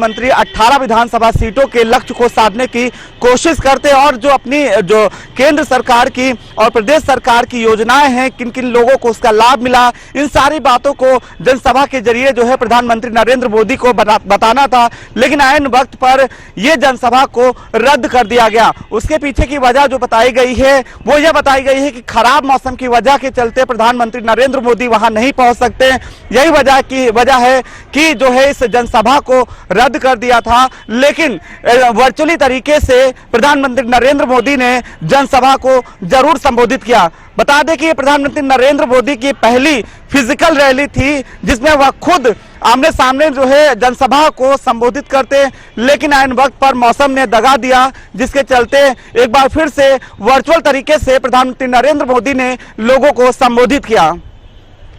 मंत्री 18 विधानसभा सीटों के लक्ष्य को साधने की कोशिश करते हैं और जो केंद्र सरकार की और प्रदेश सरकार की योजनाएं हैं, किन किन लोगों को उसका लाभ मिला, इन सारी बातों को जनसभा के जरिए जो है प्रधानमंत्री नरेंद्र मोदी को बताना था। लेकिन ऐन वक्त पर यह जनसभा को रद्द कर दिया गया। उसके पीछे की वजह जो बताई गई है वो यह बताई गई है कि खराब मौसम की वजह के चलते प्रधानमंत्री नरेंद्र मोदी वहां नहीं पहुंच सकते। यही वजह है कि जो है इस जनसभा को रद्द कर दिया था। लेकिन वर्चुअली तरीके से प्रधानमंत्री नरेंद्र मोदी ने जनसभा को जरूर संबोधित किया। बता दें कि प्रधानमंत्री नरेंद्र मोदी की पहली फिजिकल रैली थी जिसमें वह खुद आमने सामने जो है जनसभा को संबोधित करते, लेकिन ऐन वक्त पर मौसम ने दगा दिया, जिसके चलते एक बार फिर से वर्चुअल तरीके से प्रधानमंत्री नरेंद्र मोदी ने लोगों को संबोधित किया।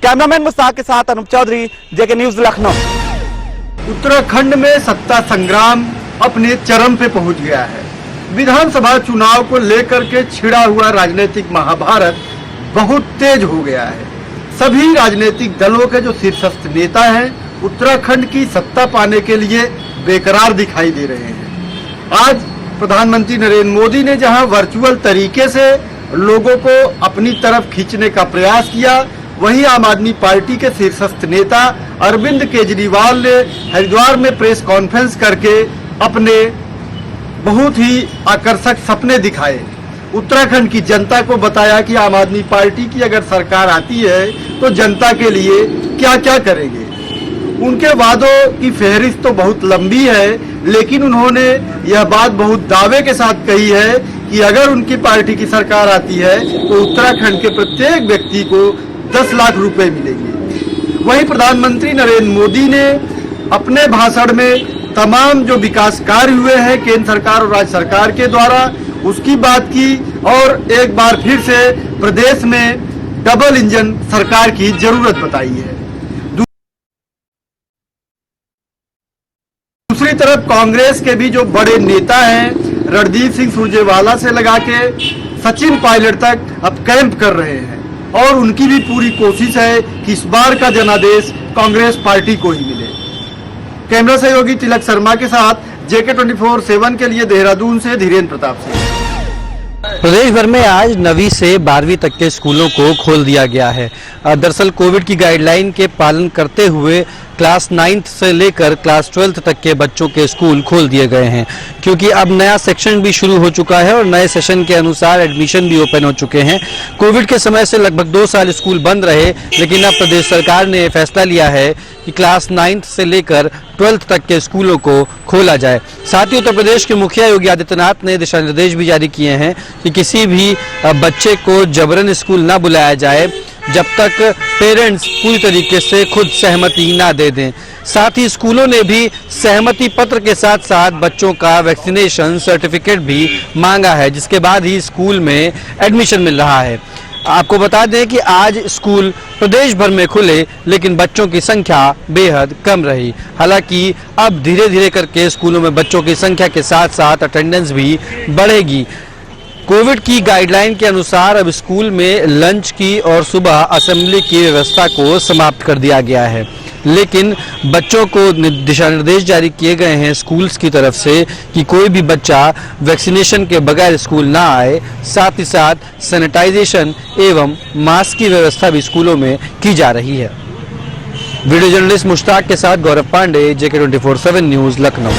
कैमरामैन मुस्ताक के साथ अनूप चौधरी, जेके न्यूज, लखनऊ। उत्तराखंड में सत्ता संग्राम अपने चरम पे पहुंच गया है। विधानसभा चुनाव को लेकर के छिड़ा हुआ राजनीतिक महाभारत बहुत तेज हो गया है। सभी राजनीतिक दलों के जो शीर्षस्थ नेता हैं उत्तराखंड की सत्ता पाने के लिए बेकरार दिखाई दे रहे हैं। आज प्रधानमंत्री नरेंद्र मोदी ने जहां वर्चुअल तरीके से लोगों को अपनी तरफ खींचने का प्रयास किया, वहीं आम आदमी पार्टी के शीर्षस्थ नेता अरविंद केजरीवाल ने हरिद्वार में प्रेस कॉन्फ्रेंस करके अपने बहुत ही आकर्षक सपने दिखाए। उत्तराखंड की जनता को बताया कि आम आदमी पार्टी की अगर सरकार आती है तो जनता के लिए क्या क्या करेंगे। उनके वादों की फहरिस्त तो बहुत लंबी है, लेकिन उन्होंने यह बात बहुत दावे के साथ कही है कि अगर उनकी पार्टी की सरकार आती है तो उत्तराखंड के प्रत्येक व्यक्ति को 10 लाख रुपए मिलेंगे। वहीं प्रधानमंत्री नरेंद्र मोदी ने अपने भाषण में तमाम जो विकास कार्य हुए हैं केंद्र सरकार और राज्य सरकार के द्वारा उसकी बात की और एक बार फिर से प्रदेश में डबल इंजन सरकार की जरूरत बताई है। दूसरी तरफ कांग्रेस के भी जो बड़े नेता हैं रणदीप सिंह सुरजेवाला से लगा के सचिन पायलट तक अब कैंप कर रहे हैं और उनकी भी पूरी कोशिश है कि इस बार का जनादेश कांग्रेस पार्टी को ही मिले। कैमरा सहयोगी तिलक शर्मा के साथ जेके 24/7 के लिए देहरादून से धीरेन्द्र प्रताप सिंह। प्रदेश भर में आज 9वीं से 12वीं तक के स्कूलों को खोल दिया गया है। दरअसल कोविड की गाइडलाइन के पालन करते हुए क्लास 9th से लेकर क्लास 12th तक के बच्चों के स्कूल खोल दिए गए हैं, क्योंकि अब नया सेक्शन भी शुरू हो चुका है और नए सेशन के अनुसार एडमिशन भी ओपन हो चुके हैं। कोविड के समय से लगभग 2 साल स्कूल बंद रहे, लेकिन अब प्रदेश सरकार ने फैसला लिया है कि क्लास 9th से लेकर 12th तक के स्कूलों को खोला जाए। साथ ही उत्तर प्रदेश के मुखिया योगी आदित्यनाथ ने दिशा निर्देश भी जारी किए हैं कि किसी भी बच्चे को जबरन स्कूल न बुलाया जाए जब तक पेरेंट्स पूरी तरीके से खुद सहमति ना दे दें। साथ ही स्कूलों ने भी सहमति पत्र के साथ साथ बच्चों का वैक्सीनेशन सर्टिफिकेट भी मांगा है, जिसके बाद ही स्कूल में एडमिशन मिल रहा है। आपको बता दें कि आज स्कूल प्रदेश भर में खुले, लेकिन बच्चों की संख्या बेहद कम रही। हालांकि अब धीरे धीरे करके स्कूलों में बच्चों की संख्या के साथ साथ अटेंडेंस भी बढ़ेगी। कोविड की गाइडलाइन के अनुसार अब स्कूल में लंच की और सुबह असेंबली की व्यवस्था को समाप्त कर दिया गया है, लेकिन बच्चों को दिशा निर्देश जारी किए गए हैं स्कूल्स की तरफ से कि कोई भी बच्चा वैक्सीनेशन के बगैर स्कूल ना आए। साथ ही साथ सैनिटाइजेशन एवं मास्क की व्यवस्था भी स्कूलों में की जा रही है। वीडियो जर्नलिस्ट मुश्ताक के साथ गौरव पांडे, जेके 24/7 न्यूज, लखनऊ।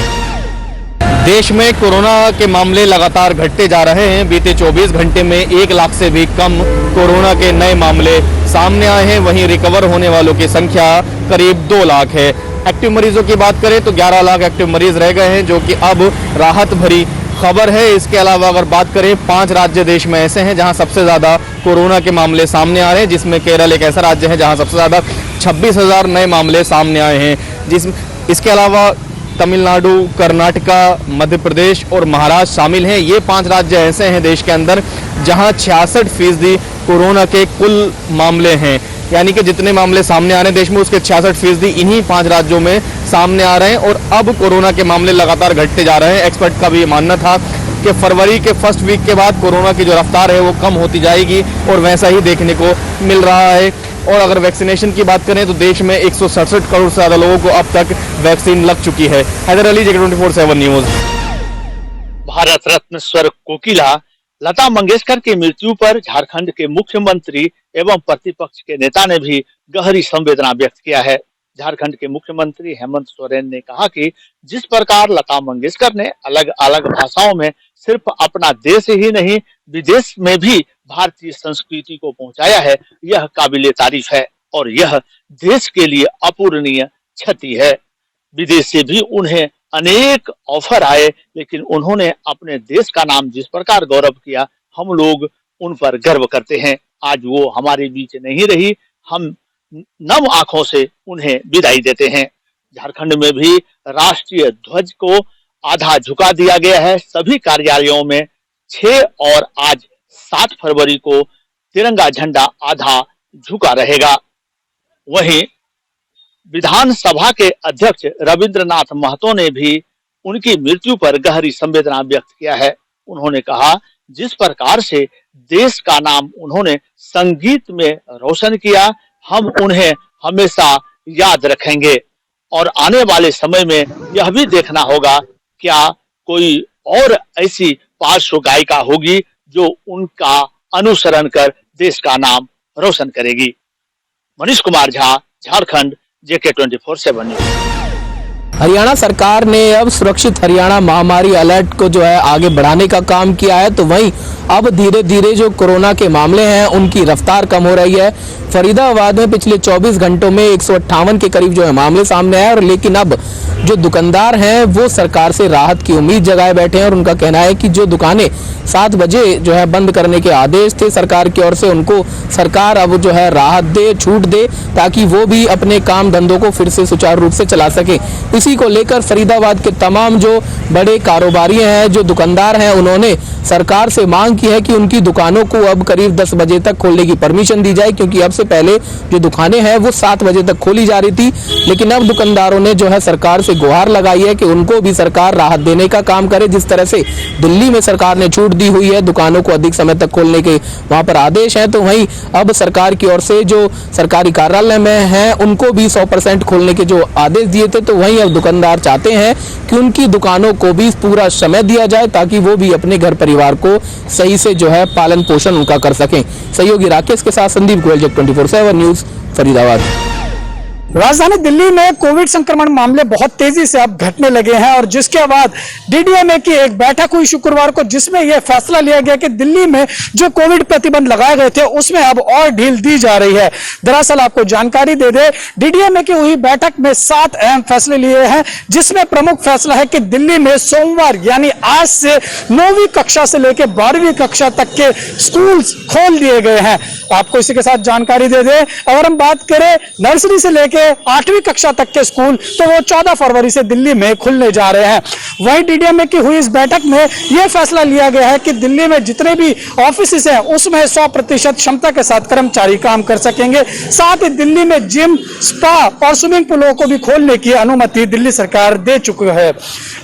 देश में कोरोना के मामले लगातार घटते जा रहे हैं। बीते 24 घंटे में 1 लाख से भी कम कोरोना के नए मामले सामने आए हैं। वहीं रिकवर होने वालों की संख्या करीब 2 लाख है। एक्टिव मरीजों की बात करें तो 11 लाख एक्टिव मरीज रह गए हैं, जो कि अब राहत भरी खबर है। इसके अलावा अगर बात करें 5 राज्य देश में ऐसे हैं जहां सबसे ज़्यादा कोरोना के मामले सामने आ रहे हैं, जिसमें केरल एक ऐसा राज्य है जहां सबसे ज़्यादा 26,000 नए मामले सामने आए हैं। इसके अलावा तमिलनाडु, कर्नाटका, मध्य प्रदेश और महाराष्ट्र शामिल हैं। ये 5 राज्य ऐसे हैं देश के अंदर जहां 66% कोरोना के कुल मामले हैं, यानी कि जितने मामले सामने आ रहे हैं देश में उसके 66% इन्हीं 5 राज्यों में सामने आ रहे हैं। और अब कोरोना के मामले लगातार घटते जा रहे हैं। एक्सपर्ट का भी ये मानना था कि फरवरी के फर्स्ट वीक के बाद कोरोना की जो रफ्तार है वो कम होती जाएगी और वैसा ही देखने को मिल रहा है। और अगर वैक्सीनेशन की बात करें तो देश में 167 करोड़ से ज्यादा लोगों को अब तक वैक्सीन लग चुकी है। हैदर अली, जेके 24/7 न्यूज। भारत रत्न स्वर कोकिला लता मंगेशकर की मृत्यु पर झारखंड के मुख्यमंत्री एवं प्रतिपक्ष के नेता ने भी गहरी संवेदना व्यक्त किया है। झारखंड के मुख्यमंत्री हेमंत सोरेन ने कहा कि जिस प्रकार लता मंगेशकर ने अलग अलग भाषाओं में सिर्फ अपना देश ही नहीं विदेश में भी भारतीय संस्कृति को पहुंचाया है, यह काबिले तारीफ है और यह देश के लिए अपूरणीय क्षति है। विदेश से भी उन्हें अनेक ऑफर आए, लेकिन उन्होंने अपने देश का नाम जिस प्रकार गौरव किया, हम लोग उन पर गर्व करते हैं। आज वो हमारे बीच नहीं रही, हम नम आंखों से उन्हें विदाई देते हैं। झारखंड में भी राष्ट्रीय ध्वज को आधा झुका दिया गया है। सभी कार्यालयों में 6 और आज 7 फरवरी को तिरंगा झंडा आधा झुका रहेगा। वहीं विधानसभा के अध्यक्ष रविंद्रनाथ महतो ने भी उनकी मृत्यु पर गहरी संवेदना व्यक्त किया है। उन्होंने कहा, जिस प्रकार से देश का नाम उन्होंने संगीत में रोशन किया, हम उन्हें हमेशा याद रखेंगे और आने वाले समय में यह भी देखना होगा क्या कोई और ऐसी पार्श्व गायिका होगी जो उनका अनुसरण कर देश का नाम रोशन करेगी। मनीष कुमार झा, झारखंड, जेके 24/7 न्यूज। हरियाणा सरकार ने अब सुरक्षित हरियाणा महामारी अलर्ट को जो है आगे बढ़ाने का काम किया है, तो वहीं अब धीरे धीरे जो कोरोना के मामले हैं उनकी रफ्तार कम हो रही है। फरीदाबाद में पिछले 24 घंटों में 158 के करीब जो है मामले सामने आए, और लेकिन अब जो दुकानदार हैं वो सरकार से राहत की उम्मीद जगाए बैठे हैं और उनका कहना है कि जो दुकानें 7 बजे जो है बंद करने के आदेश थे सरकार की ओर से, उनको सरकार अब जो है राहत दे, छूट दे, ताकि वो भी अपने काम धंधों को फिर से सुचारू रूप से चला सके। इसी को लेकर फरीदाबाद के तमाम जो बड़े कारोबारी हैं, जो दुकानदार हैं, उन्होंने सरकार से मांग की है कि उनकी दुकानों को अब करीब 10 बजे तक खोलने की परमिशन दी जाए, क्योंकि अब से पहले जो दुकानें हैं वो 7 बजे तक खोली जा रही थी। लेकिन अब दुकानदारों ने जो है सरकार से गुहार लगाई है कि उनको भी सरकार राहत देने का काम करे। जिस तरह से दिल्ली में सरकार ने छूट दी हुई है, दुकानों को अधिक समय तक खोलने के वहां पर आदेश है, तो वहीं अब सरकार की ओर से जो सरकारी कार्यालय में हैं उनको भी 100% खोलने के जो आदेश दिए थे, तो वहीं अब दुकानदार चाहते हैं कि उनकी दुकानों को भी पूरा समय दिया जाए ताकि वो भी अपने घर परिवार को सही से जो है पालन पोषण उनका कर सकें। सहयोगी राकेश के साथ संदीप गोयल, जेके 24/7 न्यूज, फरीदाबाद। राजधानी दिल्ली में कोविड संक्रमण मामले बहुत तेजी से अब घटने लगे हैं और जिसके बाद डीडीएमए की एक बैठक हुई शुक्रवार को, जिसमें यह फैसला लिया गया कि दिल्ली में जो कोविड प्रतिबंध लगाए गए थे उसमें अब और ढील दी जा रही है। दरअसल आपको जानकारी दे दे, डीडीएमए की हुई बैठक में 7 अहम फैसले लिए हैं, जिसमें प्रमुख फैसला है कि दिल्ली में सोमवार यानी आज से 9वीं कक्षा से लेकर 12वीं कक्षा तक के स्कूल खोल दिए गए हैं। आपको इसी के साथ जानकारी दे दे, अगर हम बात करें नर्सरी से लेकर 8वीं कक्षा तक के स्कूल, तो वो 14 फरवरी से दिल्ली में खुलने जा रहे हैं। वहीं डीडीएमए की हुई इस बैठक में यह फैसला लिया गया है कि दिल्ली में जितने भी ऑफिस हैं उसमें 100% क्षमता के साथ कर्मचारी काम कर सकेंगे। साथ ही दिल्ली में जिम, स्पा और स्विमिंग पूलों को भी खोलने की अनुमति दिल्ली सरकार दे चुकी है।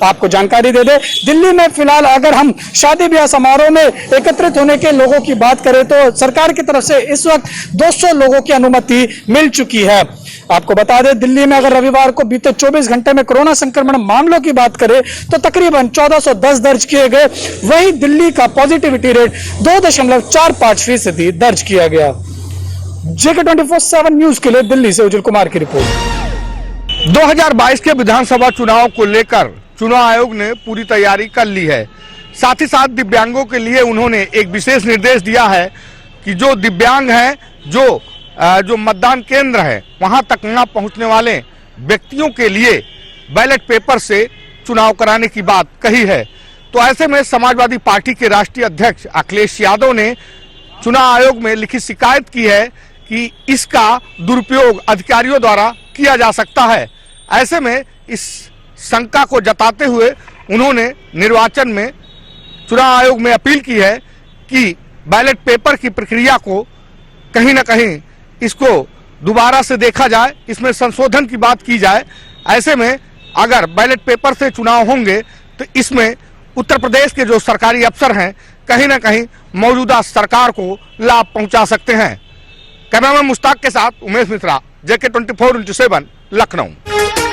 आपको जानकारी दे दे, दिल्ली में फिलहाल अगर हम शादी ब्याह समारोह में एकत्रित होने के लोगों की बात करें तो सरकार की तरफ से इस वक्त 200 लोगों की अनुमति मिल चुकी है। आपको बता दें, दिल्ली में अगर रविवार को बीते 24 घंटे में कोरोना संक्रमण मामलों की बात करें तो तकरीबन 1410 दर्ज किए गए। वहीं दिल्ली का पॉजिटिविटी रेट 2.45% दर्ज किया गया। जेके 24/7 न्यूज के लिए दिल्ली से उज्जवल कुमार की रिपोर्ट। 2022 के विधानसभा चुनाव को लेकर चुनाव आयोग ने पूरी तैयारी कर ली है। साथ ही साथ दिव्यांगों के लिए उन्होंने एक विशेष निर्देश दिया है कि जो दिव्यांग हैं, जो मतदान केंद्र है वहां तक न पहुंचने वाले व्यक्तियों के लिए बैलेट पेपर से चुनाव कराने की बात कही है। तो ऐसे में समाजवादी पार्टी के राष्ट्रीय अध्यक्ष अखिलेश यादव ने चुनाव आयोग में लिखित शिकायत की है कि इसका दुरुपयोग अधिकारियों द्वारा किया जा सकता है। ऐसे में इस शंका को जताते हुए उन्होंने निर्वाचन में चुनाव आयोग में अपील की है कि बैलेट पेपर की प्रक्रिया को कहीं न कहीं इसको दोबारा से देखा जाए, इसमें संशोधन की बात की जाए। ऐसे में अगर बैलेट पेपर से चुनाव होंगे तो इसमें उत्तर प्रदेश के जो सरकारी अफसर हैं कहीं न कहीं मौजूदा सरकार को लाभ पहुंचा सकते हैं। कैमरामैन मुश्ताक के साथ उमेश मिश्रा, JK 24x7, लखनऊ।